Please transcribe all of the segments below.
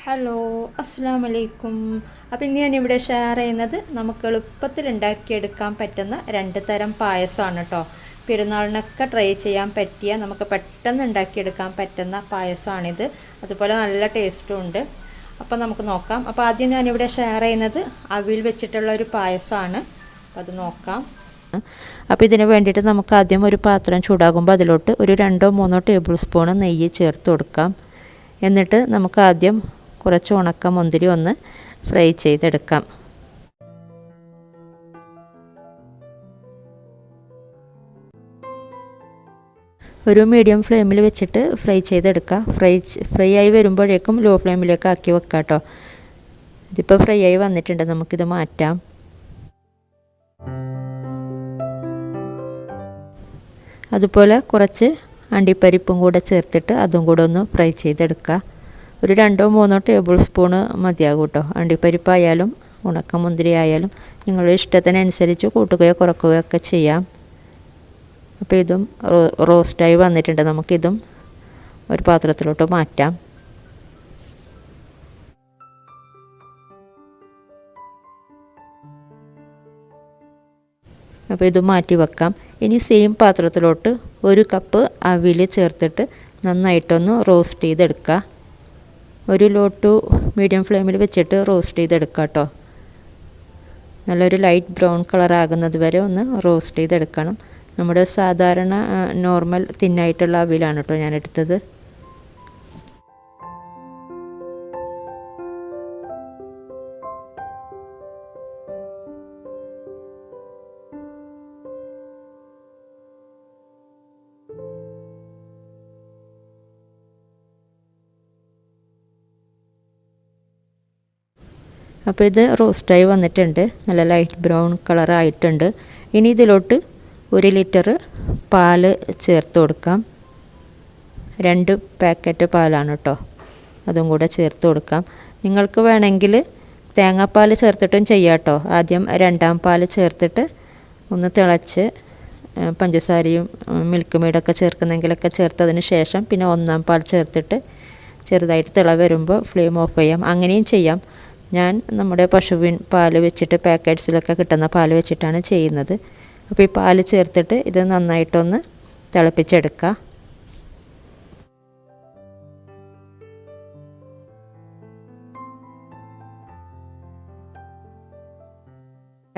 Hello അസ്സലാമു അലൈക്കും. അപ്പോൾ ഇന്ന് ഞാനിവിടെ ഷെയർ ചെയ്യുന്നത് നമുക്ക് എളുപ്പത്തിൽ ഉണ്ടാക്കിയെടുക്കാൻ പറ്റുന്ന രണ്ട് തരം പായസമാണ് കേട്ടോ. പെരുന്നാളിനൊക്കെ ട്രൈ ചെയ്യാൻ പറ്റിയ നമുക്ക് പെട്ടെന്ന് ഉണ്ടാക്കിയെടുക്കാൻ പറ്റുന്ന പായസമാണിത്. അതുപോലെ നല്ല ടേസ്റ്റും ഉണ്ട്. അപ്പോൾ നമുക്ക് നോക്കാം. അപ്പോൾ ആദ്യം ഞാനിവിടെ ഷെയർ ചെയ്യുന്നത് അവിൽ വെച്ചിട്ടുള്ള ഒരു പായസമാണ്. അപ്പോൾ അത് നോക്കാം. അപ്പോൾ ഇതിന് വേണ്ടിയിട്ട് നമുക്ക് ആദ്യം ഒരു പാത്രം ചൂടാകുമ്പോൾ അതിലോട്ട് ഒരു 2-3 ടേബിൾ സ്പൂൺ നെയ്യ് ചേർത്ത് കൊടുക്കാം. എന്നിട്ട് നമുക്ക് ആദ്യം കുറച്ച് ഉണക്ക മുന്തിരി ഒന്ന് ഫ്രൈ ചെയ്തെടുക്കാം. ഒരു മീഡിയം ഫ്ലെയിമിൽ വെച്ചിട്ട് ഫ്രൈ ചെയ്തെടുക്കുക. ഫ്രൈ ആയി വരുമ്പോഴേക്കും ലോ ഫ്ലെയിമിലേക്ക് ആക്കി വെക്കാം കേട്ടോ. ഇതിപ്പോൾ ഫ്രൈ ആയി വന്നിട്ടുണ്ട്, നമുക്കിത് മാറ്റാം. അതുപോലെ കുറച്ച് അണ്ടിപ്പരിപ്പും കൂടെ ചേർത്തിട്ട് അതും കൂടെ ഒന്ന് ഫ്രൈ ചെയ്തെടുക്കുക. ഒരു 2-3 ടേബിൾ സ്പൂണ് മതിയാകും കേട്ടോ. അണ്ടിപ്പരിപ്പായാലും ഉണക്കമുന്തിരി ആയാലും നിങ്ങളുടെ ഇഷ്ടത്തിനനുസരിച്ച് കൂട്ടുകയോ കുറക്കുകയോ ഒക്കെ ചെയ്യാം. അപ്പോൾ ഇതും റോസ്റ്റായി വന്നിട്ടുണ്ട്, നമുക്കിതും ഒരു പാത്രത്തിലോട്ട് മാറ്റാം. അപ്പോൾ ഇത് മാറ്റി വെക്കാം. ഇനി സെയിം പാത്രത്തിലോട്ട് 1 കപ്പ് അവിൽ ചേർത്തിട്ട് നന്നായിട്ടൊന്ന് റോസ്റ്റ് ചെയ്തെടുക്കുക. ഒരു ലോ ടു മീഡിയം ഫ്ലെയിമിൽ വെച്ചിട്ട് റോസ്റ്റ് ചെയ്തെടുക്കുക കേട്ടോ. നല്ലൊരു ലൈറ്റ് ബ്രൗൺ കളർ ആകുന്നത് വരെ ഒന്ന് റോസ്റ്റ് ചെയ്തെടുക്കണം. നമ്മുടെ സാധാരണ നോർമൽ തിന്നായിട്ടുള്ള അവിലാണ് കേട്ടോ ഞാൻ എടുത്തത്. അപ്പോൾ ഇത് റോസ്റ്റായി വന്നിട്ടുണ്ട്, നല്ല ലൈറ്റ് ബ്രൗൺ കളറായിട്ടുണ്ട്. ഇനി ഇതിലോട്ട് 1 ലിറ്റർ പാല് ചേർത്ത് കൊടുക്കാം. 2 പാക്കറ്റ് പാലാണ് കേട്ടോ, അതും കൂടെ ചേർത്ത് കൊടുക്കാം. നിങ്ങൾക്ക് വേണമെങ്കിൽ തേങ്ങാപ്പാൽ ചേർത്തിട്ടും ചെയ്യാം കേട്ടോ. ആദ്യം 2ാം പാൽ ചേർത്തിട്ട് ഒന്ന് തിളച്ച് പഞ്ചസാരയും മിൽക്ക് മെയ്ഡൊക്കെ ചേർക്കുന്നെങ്കിലൊക്കെ ചേർത്തതിന് ശേഷം പിന്നെ 1ാം പാൽ ചേർത്തിട്ട് ചെറുതായിട്ട് തിള വരുമ്പോൾ ഫ്ലെയിം ഓഫ് ചെയ്യാം. അങ്ങനെയും ചെയ്യാം. ഞാൻ നമ്മുടെ പശുവിൻ പാൽ വെച്ചിട്ട് പാക്കറ്റ്സിലൊക്കെ കിട്ടുന്ന പാൽ വെച്ചിട്ടാണ് ചെയ്യുന്നത്. അപ്പോൾ ഈ പാൽ ചേർത്തിട്ട് ഇത് നന്നായിട്ടൊന്ന് തിളപ്പിച്ചെടുക്കുക.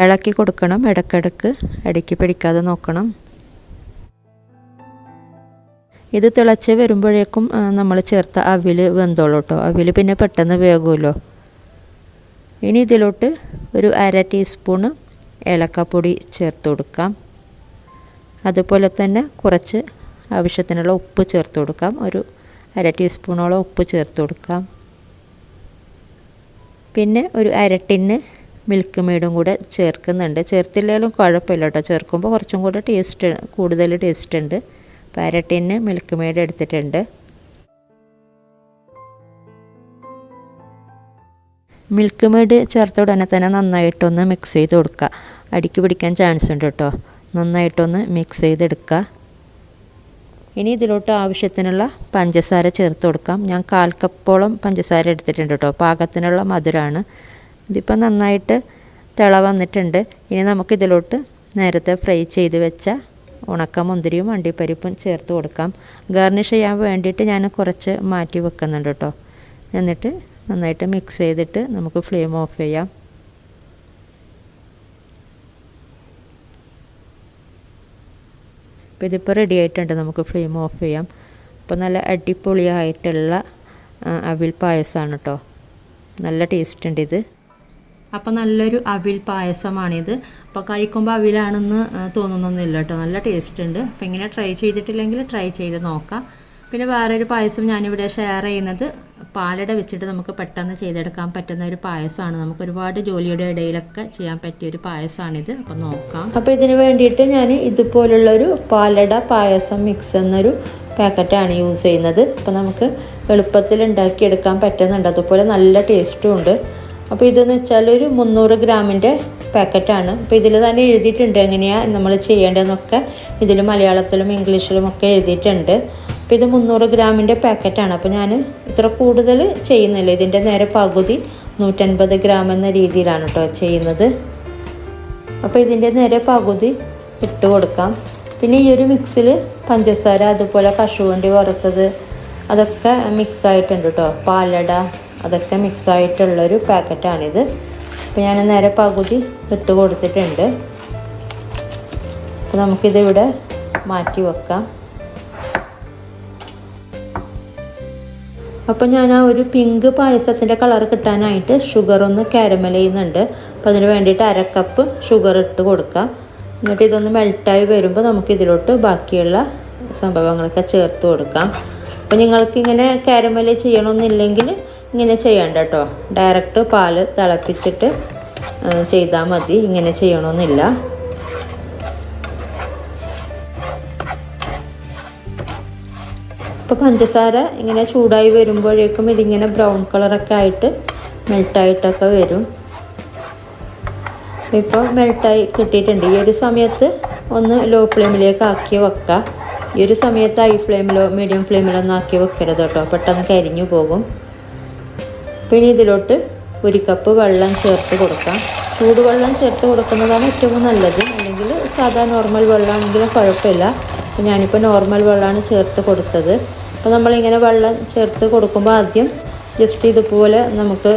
ഇളക്കി കൊടുക്കണം, ഇടയ്ക്കിടയ്ക്ക് അടിക്ക് പിടിക്കാതെ നോക്കണം. ഇത് തിളച്ച് വരുമ്പോഴേക്കും നമ്മൾ ചേർത്ത അവിൽ വെന്തോളൂ കേട്ടോ. അവിൽ പിന്നെ പെട്ടെന്ന് വേകുമല്ലോ. ഇനി ഇതിലോട്ട് ഒരു 1/2 ടീസ്പൂണ് ഏലക്കാപ്പൊടി ചേർത്ത് കൊടുക്കാം. അതുപോലെ തന്നെ കുറച്ച് ആവശ്യത്തിനുള്ള ഉപ്പ് ചേർത്ത് കൊടുക്കാം. ഒരു 1/2 ടീസ്പൂണോളം ഉപ്പ് ചേർത്ത് കൊടുക്കാം. പിന്നെ ഒരു 1/2 ടിന്ന് മിൽക്ക് മെയ്ഡും കൂടെ ചേർക്കുന്നുണ്ട്. ചേർത്തില്ലെങ്കിലും കുഴപ്പമില്ല കേട്ടോ, ചേർക്കുമ്പോൾ കുറച്ചും കൂടെ കൂടുതൽ ടേസ്റ്റ് ഉണ്ട്. അപ്പോൾ 1/2 ടിന്ന് മിൽക്ക് മെയ്ഡ് എടുത്തിട്ടുണ്ട്. മിൽക്ക് മെയ്ഡ് ചേർത്ത ഉടനെ തന്നെ നന്നായിട്ടൊന്ന് മിക്സ് ചെയ്ത് കൊടുക്കുക. അടിക്ക് പിടിക്കാൻ ചാൻസ് ഉണ്ട് കേട്ടോ. നന്നായിട്ടൊന്ന് മിക്സ് ചെയ്തെടുക്കുക. ഇനി ഇതിലോട്ട് ആവശ്യത്തിനുള്ള പഞ്ചസാര ചേർത്ത് കൊടുക്കാം. ഞാൻ 1/4 കപ്പോളം പഞ്ചസാര എടുത്തിട്ടുണ്ട് കേട്ടോ. പാകത്തിനുള്ള മധുരമാണ്. ഇതിപ്പോൾ നന്നായിട്ട് തിള വന്നിട്ടുണ്ട്. ഇനി നമുക്കിതിലോട്ട് നേരത്തെ ഫ്രൈ ചെയ്ത് വെച്ച ഉണക്ക മുന്തിരിയും അണ്ടിപ്പരിപ്പും ചേർത്ത് കൊടുക്കാം. ഗാർണിഷ് ചെയ്യാൻ വേണ്ടിയിട്ട് ഞാൻ കുറച്ച് മാറ്റി വെക്കുന്നുണ്ട് കേട്ടോ. എന്നിട്ട് നന്നായിട്ട് മിക്സ് ചെയ്തിട്ട് നമുക്ക് ഫ്ലെയിം ഓഫ് ചെയ്യാം. അപ്പോൾ ഇതിപ്പോൾ റെഡി ആയിട്ടുണ്ട്, നമുക്ക് ഫ്ലെയിം ഓഫ് ചെയ്യാം. അപ്പോൾ നല്ല അടിപൊളിയായിട്ടുള്ള അവിൽ പായസമാണ് കേട്ടോ. നല്ല ടേസ്റ്റ് ഉണ്ട് ഇത്. അപ്പോൾ നല്ലൊരു അവിൽ പായസമാണിത്. അപ്പോൾ കഴിക്കുമ്പോൾ അവിലാണെന്ന് തോന്നുന്നൊന്നുമില്ല കേട്ടോ, നല്ല ടേസ്റ്റ് ഉണ്ട്. അപ്പോൾ ഇങ്ങനെ ട്രൈ ചെയ്തിട്ടില്ലെങ്കിൽ ട്രൈ ചെയ്ത് നോക്കാം. പിന്നെ വേറൊരു പായസം ഞാനിവിടെ ഷെയർ ചെയ്യുന്നത് പാലട വെച്ചിട്ട് നമുക്ക് പെട്ടെന്ന് ചെയ്തെടുക്കാൻ പറ്റുന്ന ഒരു പായസമാണ്. നമുക്ക് ഒരുപാട് ജോലിയുടെ ഇടയിലൊക്കെ ചെയ്യാൻ പറ്റിയൊരു പായസമാണിത്. അപ്പോൾ നോക്കാം. അപ്പോൾ ഇതിന് വേണ്ടിയിട്ട് ഞാൻ ഇതുപോലുള്ളൊരു പാലട പായസം മിക്സ് എന്നൊരു പാക്കറ്റാണ് യൂസ് ചെയ്യുന്നത്. അപ്പോൾ നമുക്ക് എളുപ്പത്തിൽ ഉണ്ടാക്കിയെടുക്കാൻ പറ്റുന്നുണ്ട്, അതുപോലെ നല്ല ടേസ്റ്റും ഉണ്ട്. അപ്പോൾ ഇതെന്ന് വെച്ചാൽ ഒരു 300 ഗ്രാമിൻ്റെ പാക്കറ്റാണ്. അപ്പോൾ ഇതിൽ തന്നെ എഴുതിയിട്ടുണ്ട് എങ്ങനെയാണ് നമ്മൾ ചെയ്യേണ്ടതെന്നൊക്കെ. ഇതിൽ മലയാളത്തിലും ഇംഗ്ലീഷിലും ഒക്കെ എഴുതിയിട്ടുണ്ട്. അപ്പോൾ ഇത് 300 ഗ്രാമിൻ്റെ പാക്കറ്റാണ്. അപ്പോൾ ഞാൻ ഇത്ര കൂടുതൽ ചെയ്യുന്നില്ല, ഇതിൻ്റെ നേരെ പകുതി 150 ഗ്രാം എന്ന രീതിയിലാണ് കേട്ടോ ചെയ്യുന്നത്. അപ്പോൾ ഇതിൻ്റെ നേരെ പകുതി ഇട്ട് കൊടുക്കാം. പിന്നെ ഈ ഒരു മിക്സിൽ പഞ്ചസാര, അതുപോലെ കശുവണ്ടി വറുത്തത് അതൊക്കെ മിക്സായിട്ടുണ്ട് കേട്ടോ. പാലട അതൊക്കെ മിക്സായിട്ടുള്ളൊരു പാക്കറ്റാണിത്. അപ്പോൾ ഞാൻ നേരെ പകുതി ഇട്ട് കൊടുത്തിട്ടുണ്ട്. അപ്പോൾ നമുക്കിതിവിടെ മാറ്റി വെക്കാം. അപ്പോൾ ഞാൻ ആ ഒരു പിങ്ക് പായസത്തിൻ്റെ കളർ കിട്ടാനായിട്ട് ഷുഗർ ഒന്ന് കാരമൽ ചെയ്യുന്നുണ്ട്. അപ്പോൾ അതിന് വേണ്ടിയിട്ട് 1/2 കപ്പ് ഷുഗർ ഇട്ട് കൊടുക്കാം. എന്നിട്ട് ഇതൊന്ന് മെൽട്ടായി വരുമ്പോൾ നമുക്കിതിലോട്ട് ബാക്കിയുള്ള സംഭവങ്ങളൊക്കെ ചേർത്ത് കൊടുക്കാം. അപ്പോൾ നിങ്ങൾക്ക് ഇങ്ങനെ കാരമൽ ചെയ്യണമെന്നില്ലെങ്കിൽ ഇങ്ങനെ ചെയ്യണ്ട കേട്ടോ, ഡയറക്റ്റ് പാല് തിളപ്പിച്ചിട്ട് ചെയ്താൽ മതി, ഇങ്ങനെ ചെയ്യണമെന്നില്ല. അപ്പോൾ പഞ്ചസാര ഇങ്ങനെ ചൂടായി വരുമ്പോഴേക്കും ഇതിങ്ങനെ ബ്രൗൺ കളറൊക്കെ ആയിട്ട് മെൽട്ടായിട്ടൊക്കെ വരും. ഇപ്പോൾ മെൽട്ടായി കിട്ടിയിട്ടുണ്ട്. ഈ ഒരു സമയത്ത് ഒന്ന് ലോ ഫ്ലെയിമിലേക്ക് ആക്കി വെക്കുക. ഈ ഒരു സമയത്ത് ഹൈ ഫ്ലെയിമിലോ മീഡിയം ഫ്ലെയിമിലോ ഒന്നും ആക്കി വെക്കരുത് കേട്ടോ, പെട്ടെന്ന് കരിഞ്ഞു പോകും. പിന്നെ ഇതിലോട്ട് 1 കപ്പ് വെള്ളം ചേർത്ത് കൊടുക്കാം. ചൂടുവെള്ളം ചേർത്ത് കൊടുക്കുന്നതാണ് ഏറ്റവും നല്ലത്, അല്ലെങ്കിൽ സാധാ നോർമൽ വെള്ളമാണെങ്കിലും കുഴപ്പമില്ല. അപ്പോൾ ഞാനിപ്പോൾ നോർമൽ വെള്ളമാണ് ചേർത്ത് കൊടുത്തത്. അപ്പോൾ നമ്മളിങ്ങനെ വെള്ളം ചേർത്ത് കൊടുക്കുമ്പോൾ ആദ്യം ജസ്റ്റ് ഇതുപോലെ നമുക്ക്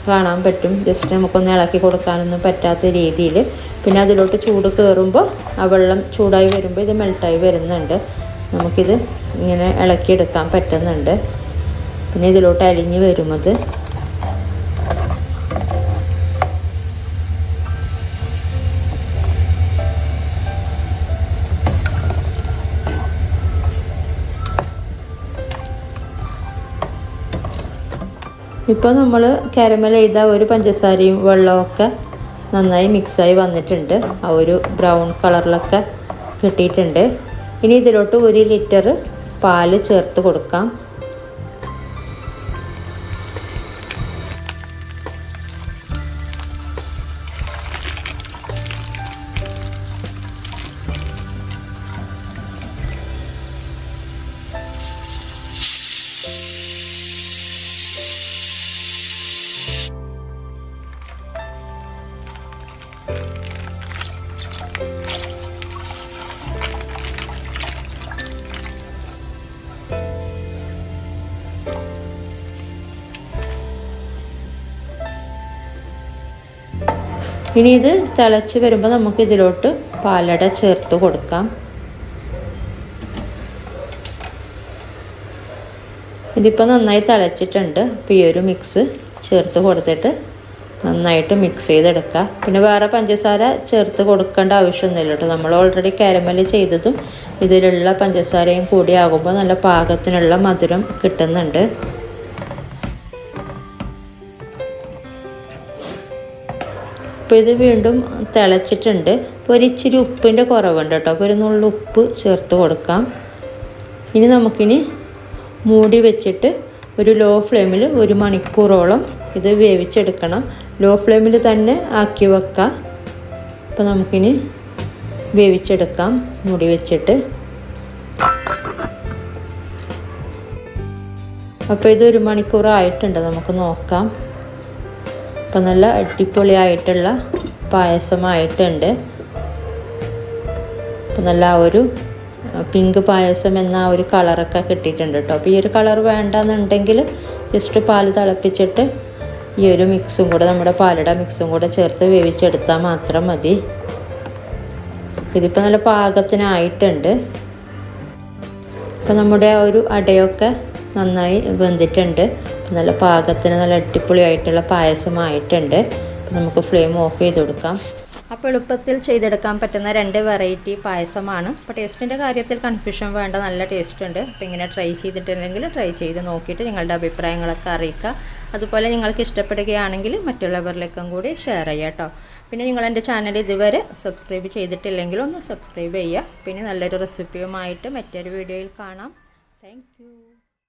കാണാൻ പറ്റും, ജസ്റ്റ് നമുക്കൊന്ന് ഇളക്കി കൊടുക്കാനൊന്നും പറ്റാത്ത രീതിയിൽ. പിന്നെ അതിലോട്ട് ചൂട് കയറുമ്പോൾ ആ വെള്ളം ചൂടായി വരുമ്പോൾ ഇത് മെൽട്ടായി വരുന്നുണ്ട്, നമുക്കിത് ഇങ്ങനെ ഇളക്കിയെടുക്കാൻ പറ്റുന്നുണ്ട്. പിന്നെ ഇതിലോട്ട് അലിഞ്ഞ് വരുന്നത്. ഇപ്പോൾ നമ്മൾ കാരമൽ ചെയ്ത ഒരു പഞ്ചസാരയും വെള്ളമൊക്കെ നന്നായി മിക്സായി വന്നിട്ടുണ്ട്. ആ ഒരു ബ്രൗൺ കളറിലൊക്കെ കിട്ടിയിട്ടുണ്ട്. ഇനി ഇതിലോട്ട് 1 ലിറ്റർ പാല് ചേർത്ത് കൊടുക്കാം. ഇനി ഇത് തിളച്ച് വരുമ്പോൾ നമുക്ക് ഇതിലോട്ട് പാലട ചേർത്ത് കൊടുക്കാം. ഇതിപ്പോൾ നന്നായി തിളച്ചിട്ടുണ്ട്. അപ്പോൾ ഈ ഒരു മിക്സ് ചേർത്ത് കൊടുത്തിട്ട് നന്നായിട്ട് മിക്സ് ചെയ്തെടുക്കുക. പിന്നെ വേറെ പഞ്ചസാര ചേർത്ത് കൊടുക്കേണ്ട ആവശ്യമൊന്നുമില്ല കേട്ടോ. നമ്മൾ ഓൾറെഡി കാരമൽ ചെയ്തതും ഇതിലുള്ള പഞ്ചസാരയും കൂടി ആകുമ്പോൾ നല്ല പാകത്തിനുള്ള മധുരം കിട്ടുന്നുണ്ട്. അപ്പോൾ ഇത് വീണ്ടും തിളച്ചിട്ടുണ്ട്. ഇപ്പോൾ ഒരിച്ചിരി ഉപ്പിൻ്റെ കുറവുണ്ട് കേട്ടോ, അപ്പോൾ ഒരു നുള്ളു ഉപ്പ് ചേർത്ത് കൊടുക്കാം. ഇനി നമുക്കിനി മൂടി വെച്ചിട്ട് ഒരു ലോ ഫ്ലെയിമിൽ 1 മണിക്കൂറോളം ഇത് വേവിച്ചെടുക്കണം. ലോ ഫ്ലെയിമിൽ തന്നെ ആക്കി വെക്കാം. അപ്പോൾ നമുക്കിനി വേവിച്ചെടുക്കാം മൂടി വെച്ചിട്ട്. അപ്പോൾ ഇത് 1 മണിക്കൂറായിട്ടുണ്ട്, നമുക്ക് നോക്കാം. അപ്പോൾ നല്ല അടിപൊളിയായിട്ടുള്ള പായസമായിട്ടുണ്ട്. അപ്പോൾ നല്ല ആ ഒരു പിങ്ക് പായസം എന്ന ആ ഒരു കളറൊക്കെ കിട്ടിയിട്ടുണ്ട് കേട്ടോ. അപ്പോൾ ഈ ഒരു കളർ വേണ്ടെന്നുണ്ടെങ്കിൽ ജസ്റ്റ് പാൽ തിളപ്പിച്ചിട്ട് ഈ ഒരു മിക്സും കൂടെ, നമ്മുടെ പാലട മിക്സും കൂടെ ചേർത്ത് വേവിച്ചെടുത്താൽ മാത്രം മതി. ഇതിപ്പോൾ നല്ല പാകത്തിനായിട്ടുണ്ട്. അപ്പോൾ നമ്മുടെ ആ ഒരു അടയൊക്കെ നന്നായി വെന്തിട്ടുണ്ട്. നല്ല പാകത്തിന് നല്ല അടിപൊളിയായിട്ടുള്ള പായസമായിട്ടുണ്ട്. അപ്പോൾ നമുക്ക് ഫ്ലെയിം ഓഫ് ചെയ്ത് കൊടുക്കാം. അപ്പോൾ എളുപ്പത്തിൽ ചെയ്തെടുക്കാൻ പറ്റുന്ന 2 വെറൈറ്റി പായസമാണ്. അപ്പോൾ ടേസ്റ്റിൻ്റെ കാര്യത്തിൽ കൺഫ്യൂഷൻ വേണ്ട, നല്ല ടേസ്റ്റ് ഉണ്ട്. അപ്പോൾ ഇങ്ങനെ ട്രൈ ചെയ്തിട്ടില്ലെങ്കിൽ ട്രൈ ചെയ്ത് നോക്കിയിട്ട് നിങ്ങളുടെ അഭിപ്രായങ്ങളൊക്കെ അറിയിക്കുക. അതുപോലെ നിങ്ങൾക്ക് ഇഷ്ടപ്പെടുകയാണെങ്കിൽ മറ്റുള്ളവരിലേക്കും കൂടി ഷെയർ ചെയ്യുക കേട്ടോ. പിന്നെ നിങ്ങൾ എൻ്റെ ചാനൽ ഇതുവരെ സബ്സ്ക്രൈബ് ചെയ്തിട്ടില്ലെങ്കിൽ ഒന്ന് സബ്സ്ക്രൈബ് ചെയ്യുക. പിന്നെ നല്ലൊരു റെസിപ്പിയുമായിട്ട് മറ്റൊരു വീഡിയോയിൽ കാണാം. Thank you.